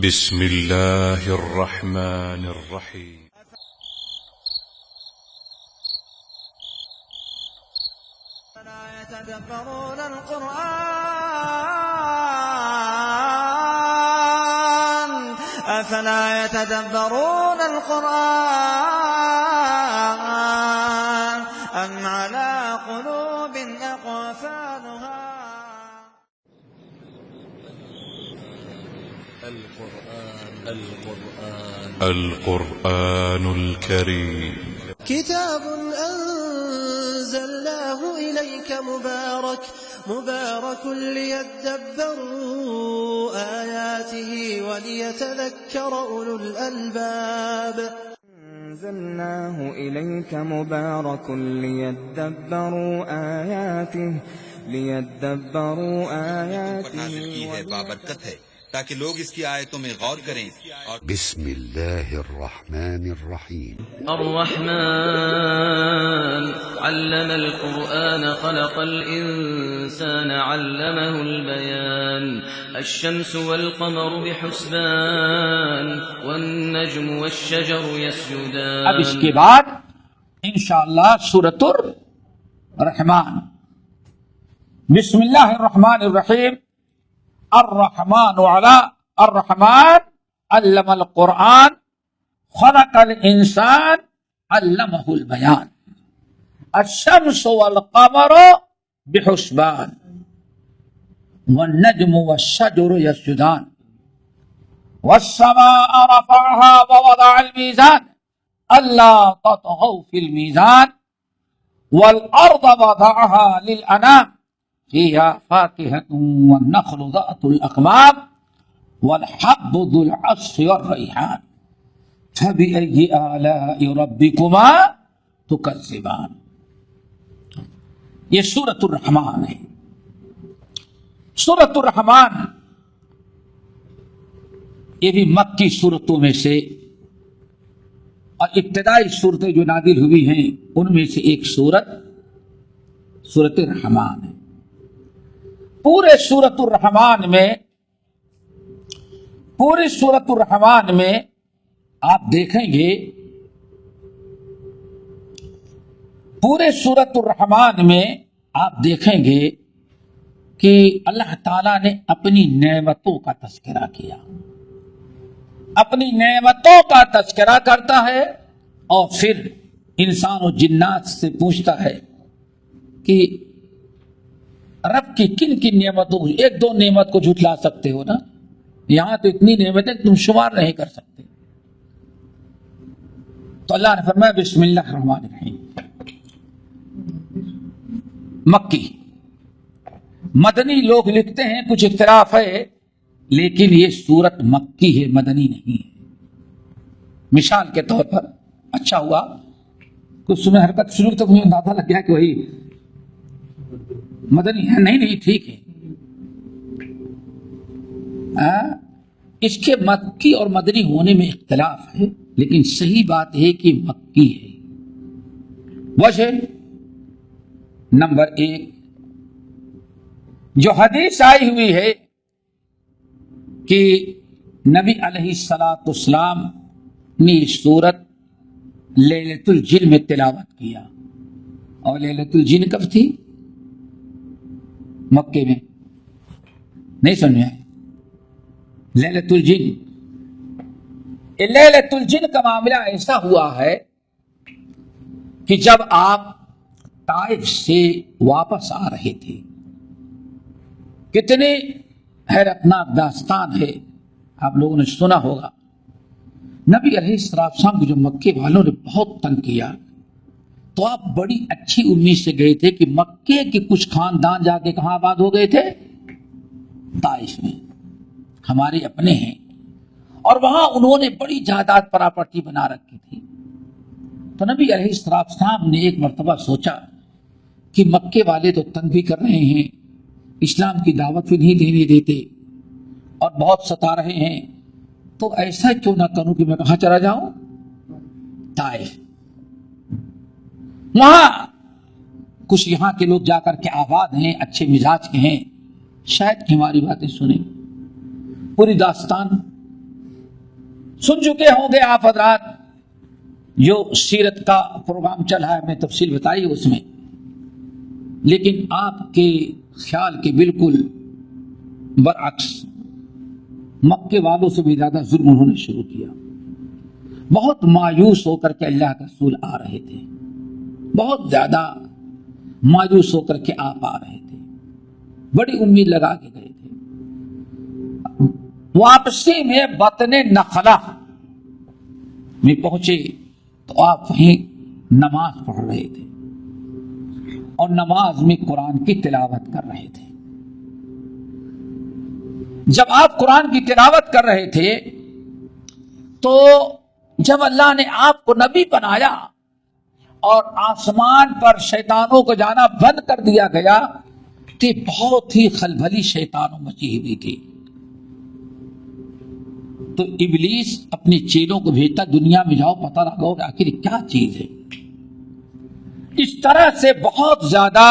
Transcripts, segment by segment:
بسم الله الرحمن الرحيم. أفلا يتدبرون القرآن أم على قلوب أقفالها. القرآن الكريم كتاب أنزلناه إليك مبارك ليدبروا آياته وليتذكر أولو الألباب. أنزلناه إليك مبارك ليدبروا آياته نازل کی ہے بابرکت ہے تاکہ لوگ اس کی آیتوں میں غور کریں اور بسم الله الرحمن الرحيم. الرحمن علم القرآن خلق الإنسان علمه البيان الشمس والقمر بحسبان والنجم والشجر يسجدان. اب اس کے بعد انشاءاللہ سورۃ الرحمن. بسم اللہ الرحمن الرحیم. الرحمن علم القرآن خلق الانسان علمه البیان الشمس والقمر بحسبان والنجم والشجر يسجدان والسماء رفعها ووضع الميزان ألا تطغوا في الميزان والأرض وضعها للأنام فيها فاكهة والنخل ذات الأكمام والحب ذو العصف والريحان فبأي آلاء ربكما تكذبان. یہ سورۃ الرحمن ہے. سورۃ الرحمن یہ بھی مکی سورتوں میں سے اور ابتدائی صورتیں جو نازل ہوئی ہیں ان میں سے ایک سورت سورۃ الرحمن ہے. پورے سورۃ الرحمن میں آپ دیکھیں گے کہ اللہ تعالیٰ نے اپنی نعمتوں کا تذکرہ کیا. اپنی نعمتوں کا تذکرہ کرتا ہے اور پھر انسان و جنات سے پوچھتا ہے کہ رب کی کن کن نعمتوں کو ایک دو نعمت کو جھٹلا سکتے ہو نا. یہاں تو اتنی نعمتیں تم شمار نہیں کر سکتے. تو اللہ نے فرمایا بسم اللہ الرحمن الرحیم. مکی مدنی لوگ لکھتے ہیں کچھ اختلاف ہے لیکن یہ سورت مکی ہے مدنی نہیں ہے. مثال کے طور پر اچھا ہوا کچھ سمے حرکت شروع تک مجھے اندازہ لگ گیا کہ وہی مدنی ہے. نہیں ٹھیک ہے. اس کے مکی اور مدنی ہونے میں اختلاف ہے لیکن صحیح بات ہے کہ مکی ہے. وجہ نمبر 1 جو حدیث آئی ہوئی ہے کہ نبی علیہ السلام نے یہ سورت لیلۃ الجن میں تلاوت کیا. اور لیلۃ الجن کب تھی؟ مکے میں. نہیں سمجھ آئے؟ لیلۃ الجن کا معاملہ ایسا ہوا ہے کہ جب آپ طائف سے واپس آ رہے تھے. کتنی حیرتناک داستان ہے آپ لوگوں نے سنا ہوگا. نبی علیہ السلام کو جب مکے والوں نے بہت تنگ کیا تو آپ بڑی اچھی امید سے گئے تھے کہ مکے کے کچھ خاندان جا کے کہاں آباد ہو گئے تھے؟ طائف میں. ہمارے اپنے ہیں اور وہاں انہوں نے بڑی جائیداد پراپرٹی بنا رکھی تھی. تو نبی علیہ السلام نے ایک مرتبہ سوچا کہ مکے والے تو تنگ بھی کر رہے ہیں, اسلام کی دعوت بھی نہیں دینے دیتے اور بہت ستا رہے ہیں, تو ایسا کیوں نہ کروں کہ میں کہاں چلا جاؤں؟ طائف. وہاں کچھ یہاں کے لوگ جا کر کے آباد ہیں, اچھے مزاج کے ہیں, شاید کہ ہماری باتیں سنیں. پوری داستان سن چکے ہوں گے آپ حضرات، جو سیرت کا پروگرام چل رہا ہے میں تفصیل بتائی اس میں، لیکن آپ کے خیال کے بالکل برعکس مکے والوں سے بھی زیادہ ظلم انہوں نے شروع کیا. بہت مایوس ہو کر کے اللہ کے رسول آ رہے تھے، بہت زیادہ مایوس ہو کر کے آپ آ رہے تھے، بڑی امید لگا کے گئے تھے. واپسی میں بطن نخلا میں پہنچے تو آپ وہیں نماز پڑھ رہے تھے اور نماز میں قرآن کی تلاوت کر رہے تھے. جب آپ قرآن کی تلاوت کر رہے تھے تو جب اللہ نے آپ کو نبی بنایا اور آسمان پر شیطانوں کو جانا بند کر دیا گیا تو بہت ہی خلبلی شیطانوں مچی ہوئی تھی. تو ابلیس اپنے چیلوں کو بھیجتا، دنیا میں جاؤ پتہ لگاؤ کہ آخر کیا چیز ہے. اس طرح سے بہت زیادہ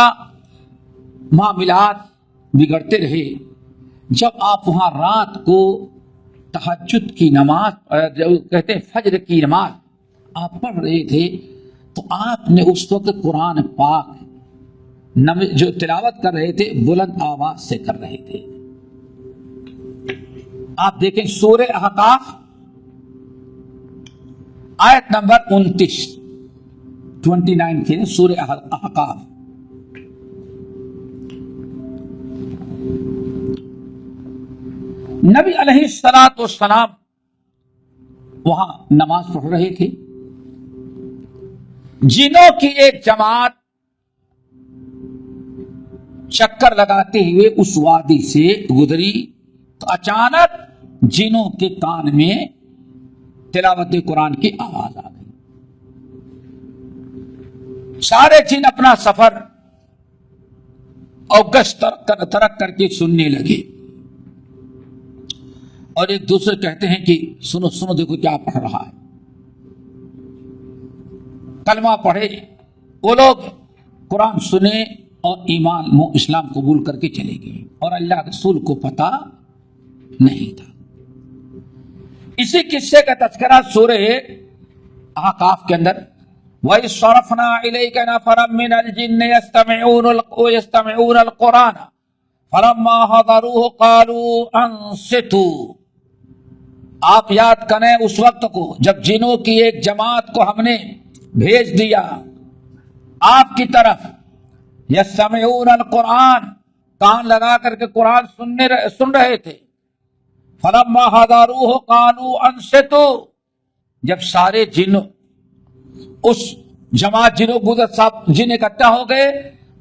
معاملات بگڑتے رہے. جب آپ وہاں رات کو تہجد کی نماز جو کہتے ہیں فجر کی نماز آپ پڑھ رہے تھے تو آپ نے اس وقت قرآن پاک جو تلاوت کر رہے تھے بلند آواز سے کر رہے تھے. آپ دیکھیں سورہ احقاف آیت نمبر 29 کے سورہ احقاف. نبی علیہ الصلوۃ والسلام وہاں نماز پڑھ رہے تھے. جنوں کی ایک جماعت چکر لگاتے ہوئے اس وادی سے گزری تو اچانک جنوں کے کان میں تلاوت قرآن کی آواز آ گئی. سارے جن اپنا سفر اور گشت ترک کر کے سننے لگے اور ایک دوسرے کہتے ہیں کہ سنو سنو دیکھو کیا پڑھ رہا ہے. کلمہ پڑھے وہ لوگ، قرآن سنے اور ایمان اسلام قبول کر کے چلے گئے اور اللہ کے رسول کو پتہ نہیں تھا. اسی قصے کا تذکرہ سورہ احقاف کے اندر وَإِذْ صَرَفْنَا إِلَيْكَ نَفَرًا مِّنَ الْجِنِّ يَسْتَمِعُونَ الْقُرْآنَ فَلَمَّا حَضَرُوهُ قَالُوا أَنصِتُوا. آپ یاد کریں اس وقت کو جب جنوں کی ایک جماعت کو ہم نے بھیج دیا آپ کی طرف، یسمعون القرآن، کان لگا کر کے قرآن سن رہے تھے. فلما حضروه قالوا انصتوا، جب سارے جن اس جماعت جنوں جن اکٹھا ہو گئے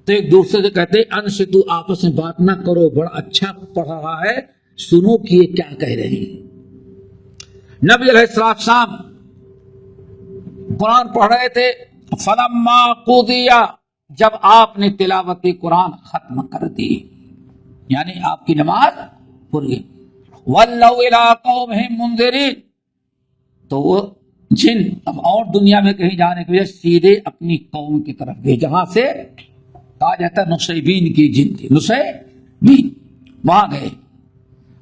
تو ایک دوسرے سے کہتے انصتوا، آپس میں بات نہ کرو، بڑا اچھا پڑھ رہا ہے، سنو کہ یہ کیا کہہ رہے ہیں. نبی علیہ السلام قرآن پڑھ رہے تھے. فلما قضی، جب آپ نے تلاوت قرآن ختم کر دی یعنی آپ کی نماز پڑھ گئی. ولوا الی قومہم منذرین، تو وہ جن اب اور دنیا میں کہیں جانے کے لیے سیدھے اپنی قوم کی طرف گئے جہاں سے کہا جاتا ہے نصیبین کی جن تھی، نصیبین، وہاں گئے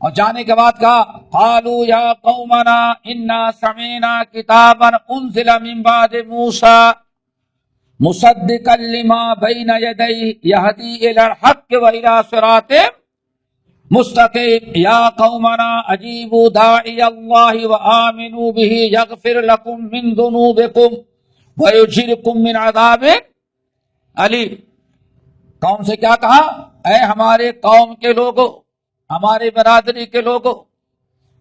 اور جانے کے بعد کہا قالوا یا قومنا انا سمعنا کتابا انزل من بعد موسیٰ مصدقا لما بین یدیہ یہدی الی الحق والی صراط مستقیم. یا قومنا اجیبوا داعی اللہ وآمنوا بہ یغفر لکم من ذنوبکم ویجرکم من عذاب علیم. قوم سے کیا کہا؟ اے ہمارے قوم کے لوگوں، ہمارے برادری کے لوگوں،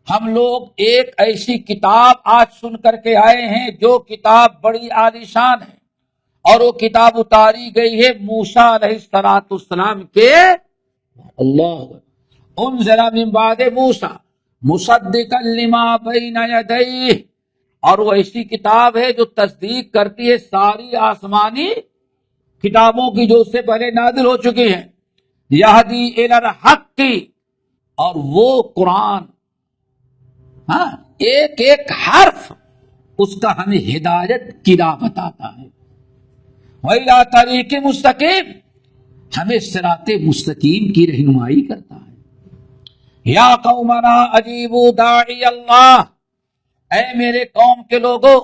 ہم لوگ ایک ایسی کتاب آج سن کر کے آئے ہیں جو کتاب بڑی عالیشان ہے اور وہ کتاب اتاری گئی ہے موسیٰ علیہ السلام کے اللہ انزل من بعد موسیٰ مصدقا لما بین یدیہ، اور وہ ایسی کتاب ہے جو تصدیق کرتی ہے ساری آسمانی کتابوں کی جو اس سے پہلے نازل ہو چکی ہیں. یہدی الی الحق، اور وہ قرآن ایک ایک حرف اس کا ہمیں ہدایت کی راہ بتاتا ہے. وَإِلَىٰ طَرِيقٍ مُسْتَقِيمٍ، ہمیں صراط مستقیم کی رہنمائی کرتا ہے. یا قومنا اجیبوا داعی اللہ، اے میرے قوم کے لوگوں،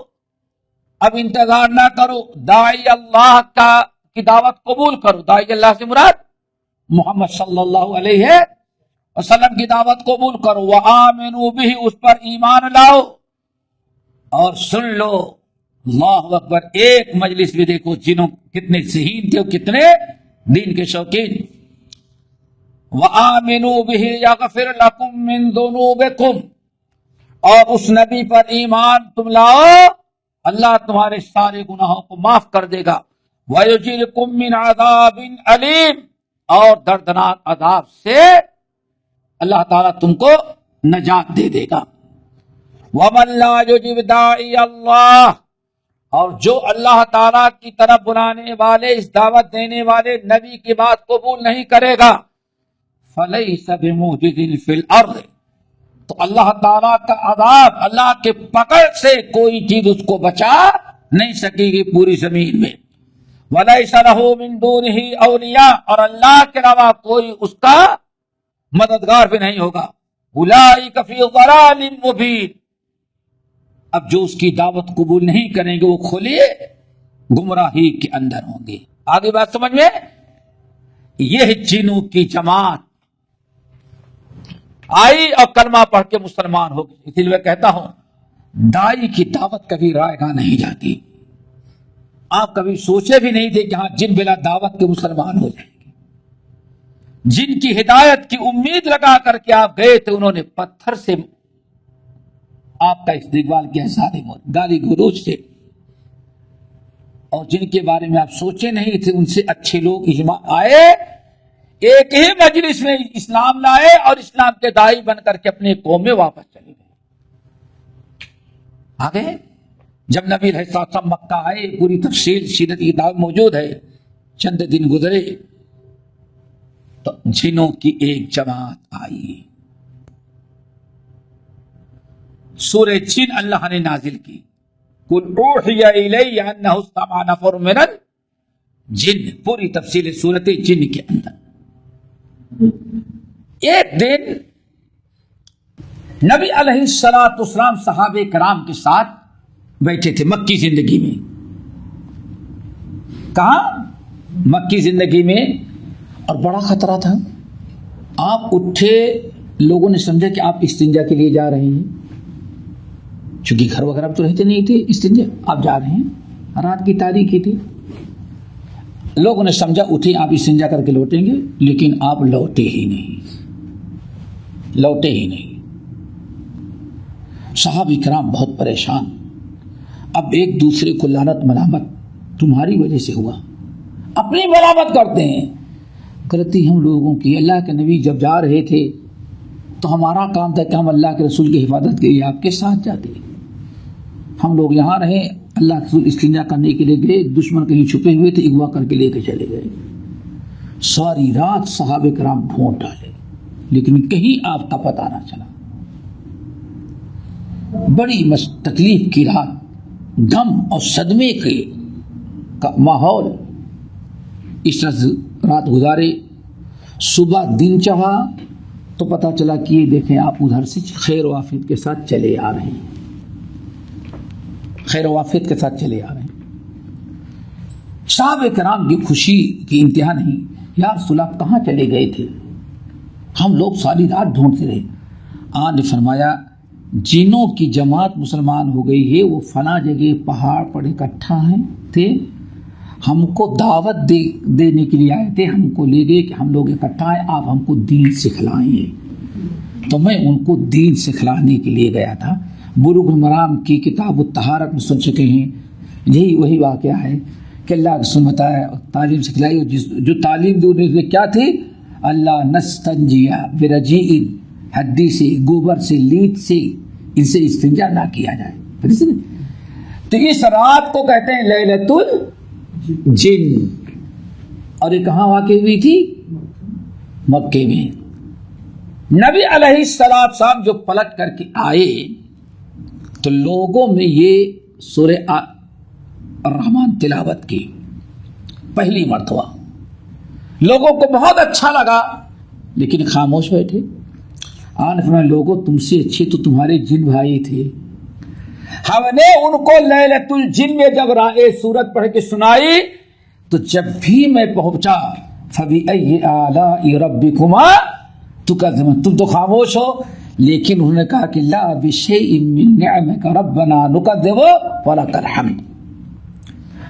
اب انتظار نہ کرو، داعی اللہ کی دعوت قبول کرو۔ داعی اللہ سے مراد محمد صلی اللہ علیہ وسلم کی دعوت قبول کرو، وآمنوا بہ، اس پر ایمان لاؤ، اور سن لو، اللہ اکبر، ایک مجلس بھی دیکھو جنہوں کتنے ذہین تھے اور کتنے دین کے شوقین۔ وآمنوا بہ یغفر لکم من ذنوبکم، اور اس نبی پر ایمان تم لاؤ، اللہ تمہارے سارے گناہوں کو معاف کر دے گا۔ وَيُجِرْكُم مِّنْ عَذَابٍ عَلِيمٍ، اور دردناک عذاب سے اللہ تعالیٰ تم کو نجات دے دے گا۔ وَمَن لَّا يُجِبْ دَاعِيَ اللَّهِ، اور جو اللہ تعالیٰ کی طرف بلانے والے، اس دعوت دینے والے نبی کی بات قبول نہیں کرے گا، فَلَيْسَ بِمُعْجِزٍ فِي الْأَرْضِ، تو اللہ تعالیٰ کا عذاب، اللہ کے پکڑ سے کوئی چیز اس کو بچا نہیں سکے گی پوری زمین میں۔ وَلَيْسَ لَهُ مِن دُونِهِ أَوْلِيَاء، اور اللہ کے علاوہ کوئی اس کا مددگار بھی نہیں ہوگا۔ أُولَٰئِكَ فِي ضَلَالٍ مُّبِينٍ، اب جو اس کی دعوت قبول نہیں کریں گے وہ کھلی گمراہی کے اندر ہوں گے۔ آگے بات سمجھ میں، یہ جنوں کی جماعت آئی اور کلمہ پڑھ کے مسلمان ہو گئی۔ اسی لیے میں کہتا ہوں دائی کی دعوت کبھی رائے گاہ نہیں جاتی۔ آپ کبھی سوچے بھی نہیں تھے کہ ہاں جن بلا دعوت کے مسلمان ہو جائیں گے، جن کی ہدایت کی امید لگا کر کے آپ گئے تھے، انہوں نے پتھر سے آپ کا استقبال کیا، ظالم گالی گلوچ سے، اور جن کے بارے میں آپ سوچے نہیں تھے، ان سے اچھے لوگ اجماع آئے، ایک ہی مجلس میں اسلام لائے اور اسلام کے داعی بن کر کے اپنے قوم میں واپس چلے گئے۔ آگے جب نبی علیہ السلام مکہ آئے، پوری تفصیل سیرت کی کتاب موجود ہے، چند دن گزرے تو جنوں کی ایک جماعت آئی، سورہ جن اللہ نے نازل کی، قُلْ أُوحِيَ إِلَيَّ أَنَّهُ اسْتَمَعَ نَفَرٌ مِّنَ الْجِنِّ، پوری تفصیل سورت جن کے اندر۔ ایک دن نبی علیہ السلام صحابہ کرام کے ساتھ بیٹھے تھے مکی زندگی میں۔ کہاں؟ مکی زندگی میں، اور بڑا خطرہ تھا۔ آپ اٹھے، لوگوں نے سمجھا کہ آپ استنجا کے لیے جا رہے ہیں، چونکہ گھر وغیرہ تو رہتے نہیں تھے، استنجا آپ جا رہے ہیں، رات کی تاریخی تھی، لوگوں نے سمجھا اٹھے آپ استنجا کر کے لوٹیں گے، لیکن آپ لوٹے ہی نہیں۔ صحابہ کرام بہت پریشان، اب ایک دوسرے کو لعنت ملامت تمہاری وجہ سے ہوا، اپنی ملامت کرتے ہیں۔ غلطی ہم لوگوں کی، اللہ کے نبی جب جا رہے تھے تو ہمارا کام تھا کہ ہم اللہ کے رسول کی حفاظت کے لیے آپ کے ساتھ جاتے، ہم لوگ یہاں رہے، اللہ کے رسول استنجا کرنے کے لیے گئے، دشمن کہیں چھپے ہوئے تھے، اغوا کر کے لے کے چلے گئے۔ ساری رات صحابہ کرام ڈھونڈ ڈالے، لیکن کہیں آپ کا پتہ نہ چلا۔ بڑی تکلیف کی رات، غم اور صدمے کا ماحول، اس رات گزارے۔ صبح دن چڑھا تو پتہ چلا کہ یہ دیکھیں آپ ادھر سے خیر و عافیت کے ساتھ چلے آ رہے ہیں، خیر و عافیت کے ساتھ چلے آ رہے ہیں۔ صحابہ کرام کی خوشی کی انتہا نہیں، یا رسول اللہ کہاں چلے گئے تھے؟ ہم لوگ ساری رات ڈھونڈتے رہے۔ آپ نے فرمایا جنوں کی جماعت مسلمان ہو گئی ہے، وہ فلاں جگہ پہاڑ پر اکٹھا ہیں تھے، ہم کو دعوت دینے کے لیے آئے تھے، ہم کو لے گئے کہ ہم لوگ اکٹھا ہیں، آپ ہم کو دین سکھلائیں گے۔ تو میں ان کو دین سکھلانے کے لیے گیا تھا۔ بلوغ المرام کی کتاب الطہارت میں سن چکے ہیں، یہی وہی واقعہ ہے کہ اللہ کے رسول بتایا، تعلیم سکھلائی، جو تعلیم دی انہوں نے کیا تھی؟ اللہ نستنجیا برجیء، ہڈی سے، گوبر سے، لیٹ سے، ان سے استنجا نہ کیا جائے۔ تو اس رات کو کہتے ہیں لیلۃ الجن، اور یہ کہاں واقع ہوئی تھی؟ مکے میں۔ نبی علیہ السلام جو پلٹ کر کے آئے تو لوگوں میں یہ سورہ الرحمن تلاوت کی پہلی مرتبہ، لوگوں کو بہت اچھا لگا، لیکن خاموش بیٹھے۔ آن فرمایا لوگوں تم سے اچھے تو تمہارے جن بھائی تھے، ہم نے ان کو لیلۃ الجن میں جب سورت پڑھ کے سنائی تو جب بھی میں پہنچا فبأي آلاء ربكما تكذبان، تم تو خاموش ہو، لیکن انہوں نے کہا کہ لا بشيء من نعمك ربنا نكذب ولك الحمد۔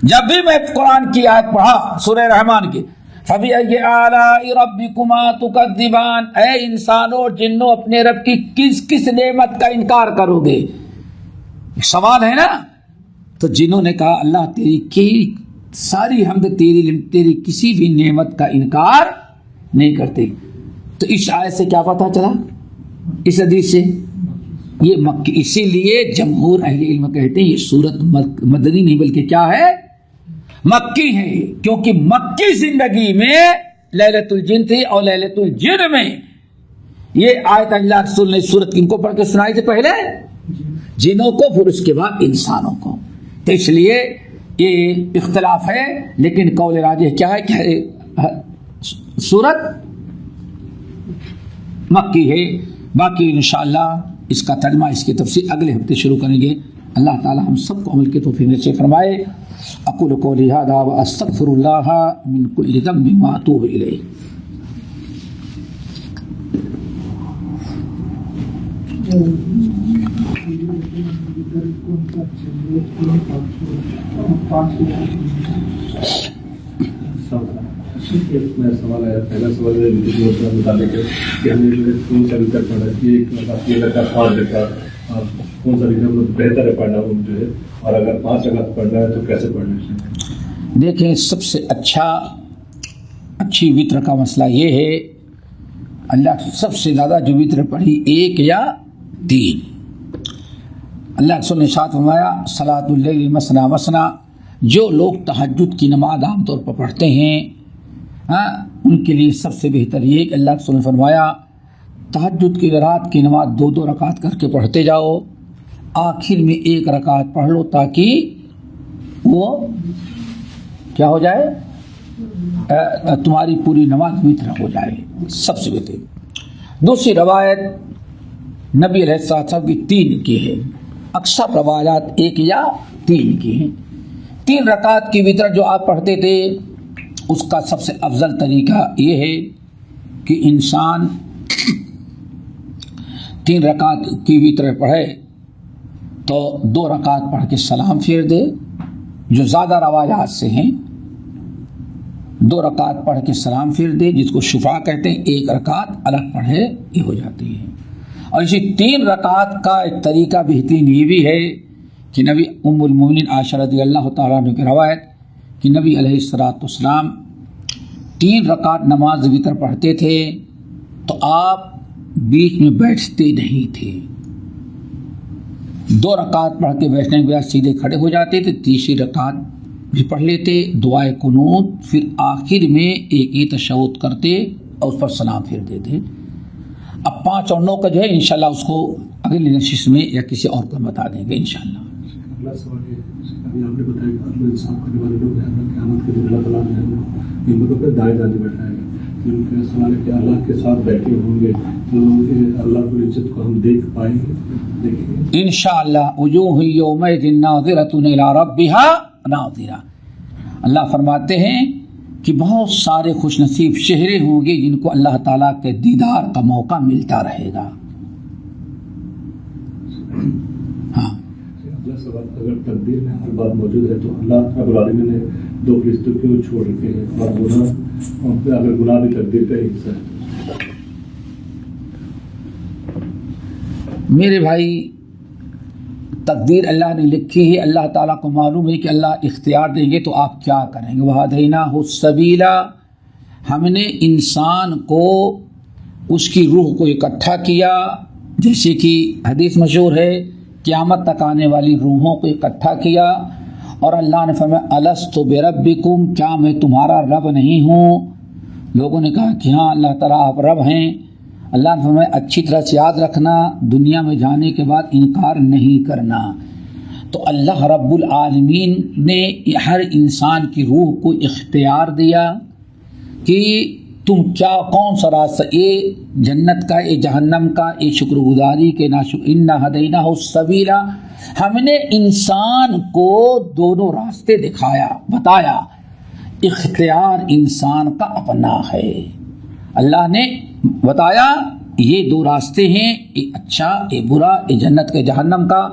جب بھی میں قرآن کی آیت پڑھا سورہ رحمان کی فبأي آلاء ربكما تكذبان، اے انسانوں اور جنوں اپنے رب کی کس کس نعمت کا انکار کرو گے؟ سوال ہے نا۔ تو جنہوں نے کہا اللہ تیری کی ساری حمد تیری کسی بھی نعمت کا انکار نہیں کرتے۔ تو اس آیت سے کیا پتہ چلا، اس حدیث سے یہ مکی، اسی لیے جمہور اہل علم کہتے ہیں یہ سورت مدنی نہیں بلکہ کیا ہے، مکی ہے، کیونکہ مکی زندگی میں لیلۃ الجن تھی اور لیلۃ الجن میں یہ آیت اللہ رسول نے سورت کن کو پڑھ کے سنائی تھی، پہلے جنوں کو پھر اس کے بعد انسانوں کو۔ تو اس لیے یہ اختلاف ہے، لیکن قول راجح کیا ہے کہ سورت مکی ہے۔ باقی انشاءاللہ اس کا ترجمہ، اس کی تفسیر اگلے ہفتے شروع کریں گے۔ اللہ تعالی ہم سب کو عمل کی توفیق نصیب فرمائے۔ اقول قولی ھذا واستغفر اللہ من کل ذنب واتوب الیہ۔ میرا سوال آیا، پہلا سوال ہے مطابق کہ ہمیں جو ہے کون سا وطر پڑھنا چاہیے، یہ لگتا ہے 5 رکعت، کون سا وطر بہتر ہے پڑھنا جو ہے، اور اگر 5 رکعت پڑھنا ہے تو کیسے پڑھنا چاہیے؟ دیکھیں سب سے اچھی وطر کا مسئلہ یہ ہے، اللہ سب سے زیادہ جو وطر پڑھی 1 یا 3۔ اللہ رسول نے ارشاد فرمایا صلاۃ اللیل مثنی مثنی، جو لوگ تہجد کی نماز عام طور پر پڑھتے ہیں ان کے لیے سب سے بہتر یہ کہ اللہ رسول نے فرمایا تہجد کی رات کی نماز 2 رکعت کر کے پڑھتے جاؤ، آخر میں 1 رکعت پڑھ لو تاکہ وہ کیا ہو جائے، تمہاری پوری نماز وطر ہو جائے، سب سے بہتر۔ دوسری روایت نبی علیہ السلام کی 3 کی ہے، اکثر روایات 1 یا 3 کی ہیں۔ 3 رکعت کی وطر جو آپ پڑھتے تھے اس کا سب سے افضل طریقہ یہ ہے کہ انسان 3 رکعت کی وطر پڑھے تو 2 رکعت پڑھ کے سلام پھیر دے، جو زیادہ روایات سے ہیں 2 رکعت پڑھ کے سلام پھیر دے، جس کو شفا کہتے ہیں، 1 رکعت الگ پڑھے، یہ ہو جاتی ہے۔ اور اسی 3 رکعت کا ایک طریقہ بہترین یہ بھی ہے کہ نبی ام المومنین عائشہ رضی اللہ تعالیٰ عنہ کی روایت کہ نبی علیہ السلام 3 رکعت نماز وطر پڑھتے تھے تو آپ بیچ میں بیٹھتے نہیں تھے، 2 رکعت پڑھ کے بیٹھنے کے بعد سیدھے کھڑے ہو جاتے تھے، تیسری رکعت بھی پڑھ لیتے، دعائے قنوت، پھر آخر میں ایک ہی تشہد کرتے اور اس پر سلام پھیر دیتے۔ اب 5 اور 9 کا جو ہے انشاءاللہ اس کو اگلی نشست میں یا کسی اور کو بتا دیں گے انشاءاللہ۔ اگلا سوال یہ ابھی آپ نے بتایا کہ اللہ انسان کرنے والے لوگ ہیں، قیامت کے دن اللہ تعالیٰ نے ان لوگوں پہ دائیں دائیں بیٹھائے گا، ان کا سوال ہے کہ اللہ کے ساتھ بیٹھے ہوں گے تو اللہ کی عزت کو ہم دیکھ پائیں گے، دیکھیں گے انشاءاللہ۔ وجوہ یومئذ ناظرۃ الی ربها ناظرہ، اللہ فرماتے ہیں کہ بہت سارے خوش نصیب چہرے ہوں گے جن کو اللہ تعالیٰ کے دیدار کا موقع ملتا رہے گا۔ ہاں، اگلا سوال، اگر تقدیر میں ہر بات موجود ہے تو اللہ رب العالمین نے 2 فرشتوں کیوں چھوڑ رکھے ہیں، اور اگر گناہ بھی تقدیر کا ایک حصہ ہے؟ میرے بھائی، تقدیر اللہ نے لکھی ہے، اللہ تعالیٰ کو معلوم ہے کہ اللہ اختیار دیں گے تو آپ کیا کریں گے۔ وَهَدَيْنَاهُ السَّبِيلَ، ہم نے انسان کو اس کی روح کو اکٹھا کیا، جیسے کہ حدیث مشہور ہے قیامت تک آنے والی روحوں کو اکٹھا کیا، اور اللہ نے فرمایا الست بربکم، کیا میں تمہارا رب نہیں ہوں؟ لوگوں نے کہا کہ ہاں اللہ تعالیٰ آپ رب ہیں۔ اللہ نے فرمایا اچھی طرح سے یاد رکھنا، دنیا میں جانے کے بعد انکار نہیں کرنا۔ تو اللہ رب العالمین نے ہر انسان کی روح کو اختیار دیا کہ تم کیا کون سا راستہ، یہ جنت کا، یہ جہنم کا، یہ شکر گزاری کے ناشکر، انا ہدیناہ السبیل، ہم نے انسان کو دونوں راستے دکھایا، بتایا، اختیار انسان کا اپنا ہے۔ اللہ نے بتایا یہ دو راستے ہیں، یہ اچھا یہ برا، یہ جنت کے جہنم کا،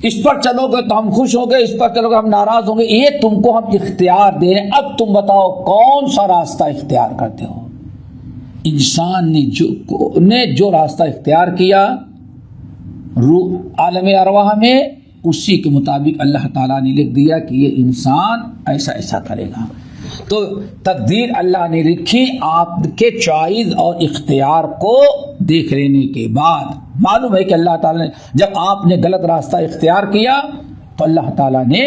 اس پر چلو گے تو ہم خوش ہوں گے، اس پر چلو گے ہم ناراض ہوں گے، یہ تم کو ہم اختیار دے رہے ہیں، اب تم بتاؤ کون سا راستہ اختیار کرتے ہو۔ انسان نے جو راستہ اختیار کیا عالم ارواح میں، اسی کے مطابق اللہ تعالیٰ نے لکھ دیا کہ یہ انسان ایسا ایسا کرے گا۔ تو تقدیر اللہ نے لکھی، آپ کے چوائس اور اختیار کو دیکھ لینے کے بعد معلوم ہے کہ اللہ تعالیٰ نے جب آپ نے غلط راستہ اختیار کیا تو اللہ تعالیٰ نے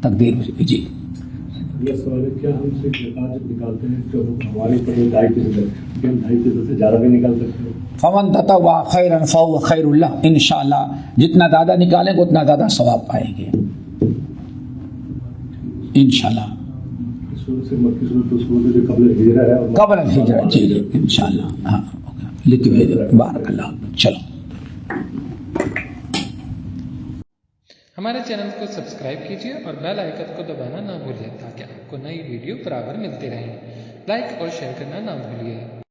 تقدیر جی اگلا سوال ہے، کیا ہم سے زکوٰۃ جب نکالتے ہیں تو ہماری پر 2.5% کہ ہم 2.5% سے زیادہ بھی نکال سکتے ہیں؟ فمن تطوع خیرا فهو خیر اللہ، انشاءاللہ جتنا زیادہ نکالیں گے اتنا زیادہ ثواب پائیں گے انشاءاللہ۔ قبل الہجرہ جی جی انشاءاللہ، ہاں لکھ بھیجو، بارک اللہ۔ چلو ہمارے چینل کو سبسکرائب کیجیے اور بیل آئیکن کو دبانا نہ بھولیں تاکہ آپ کو نئی ویڈیو برابر ملتی رہیں۔ لائک اور شیئر کرنا نہ بھولیے۔